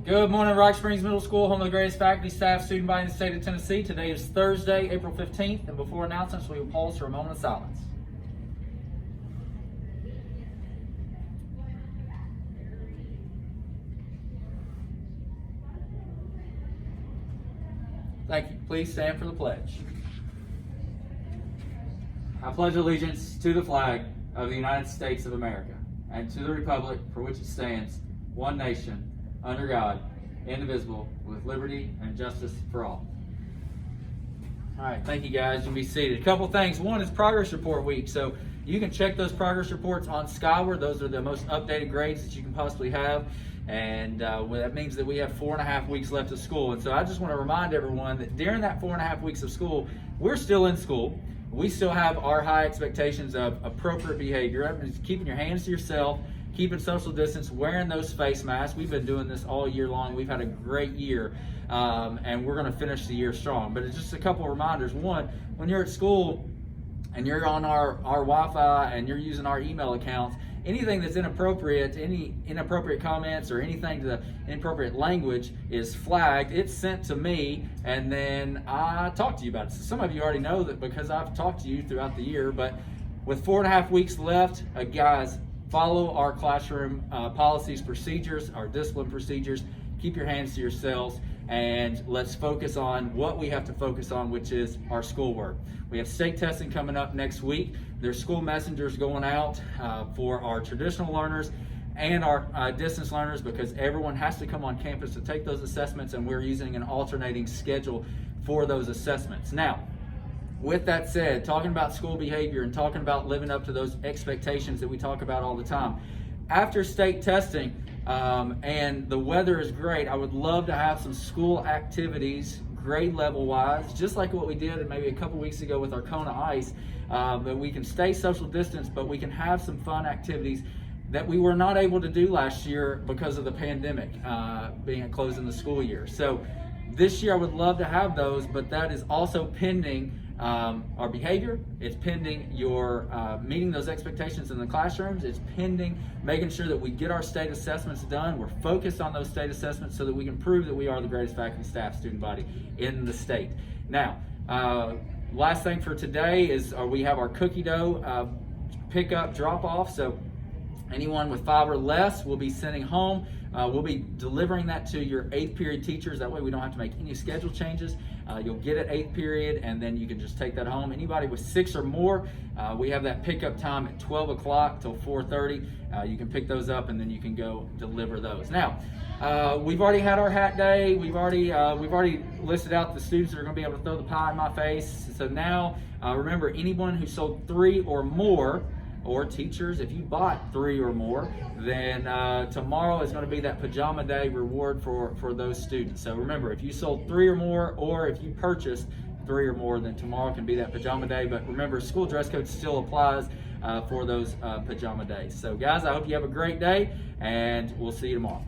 Good morning, Rock Springs Middle School, home of the greatest faculty, staff, student body in the state of Tennessee. Today is Thursday, April 15th, and before announcements, we will pause for a moment of silence. Thank you. Please stand for the pledge. I pledge allegiance to the flag of the United States of America and to the republic for which it stands, one nation, under God, indivisible, with liberty and justice for all. All right, thank you guys. You can be seated. A couple things. One is progress report week. So you can check those progress reports on Skyward. Those are the most updated grades that you can possibly have. And that means that we have 4.5 weeks left of school. And so I just want to remind everyone that during that 4.5 weeks of school, we're still in school. We still have our high expectations of appropriate behavior, keeping your hands to yourself, keeping social distance, wearing those face masks. We've been doing this all year long. We've had a great year, and we're going to finish the year strong. But it's just a couple of reminders. One, when you're at school and you're on our Wi-Fi and you're using our email accounts, anything that's inappropriate, any inappropriate comments or anything to the inappropriate language is flagged. It's sent to me, and then I talk to you about it. So some of you already know that because I've talked to you throughout the year. But with 4.5 weeks left, guys, follow our classroom policies, procedures, our discipline procedures. Keep your hands to yourselves, and let's focus on what we have to focus on, which is our schoolwork. We have state testing coming up next week. There's school messengers going out for our traditional learners and our distance learners, because everyone has to come on campus to take those assessments, and we're using an alternating schedule for those assessments. Now, with that said, talking about school behavior and talking about living up to those expectations that we talk about all the time, after state testing and the weather is great, I would love to have some school activities grade level wise, just like what we did maybe a couple weeks ago with our Kona Ice, that we can stay social distance, but we can have some fun activities that we were not able to do last year because of the pandemic being closing the school year. So this year I would love to have those, but that is also pending our behavior. It's pending your meeting those expectations in the classrooms. It's pending making sure that we get our state assessments done. We're focused on those state assessments so that we can prove that we are the greatest faculty, staff, student body in the state. Now, last thing for today is we have our cookie dough pickup drop off. So anyone with 5 or less will be sending home. We'll be delivering that to your 8th period teachers. That way we don't have to make any schedule changes. You'll get it 8th period, and then you can just take that home. Anybody with 6 or more, we have that pickup time at 12 o'clock till 4:30. You can pick those up, and then you can go deliver those. Now, we've already had our hat day. We've already listed out the students that are going to be able to throw the pie in my face. So now, remember, anyone who sold 3 or more, or teachers, if you bought 3 or more, then tomorrow is going to be that pajama day reward for those students. So remember, if you sold 3 or more, or if you purchased 3 or more, then tomorrow can be that pajama day. But remember, school dress code still applies for those pajama days. So guys, I hope you have a great day, and we'll see you tomorrow.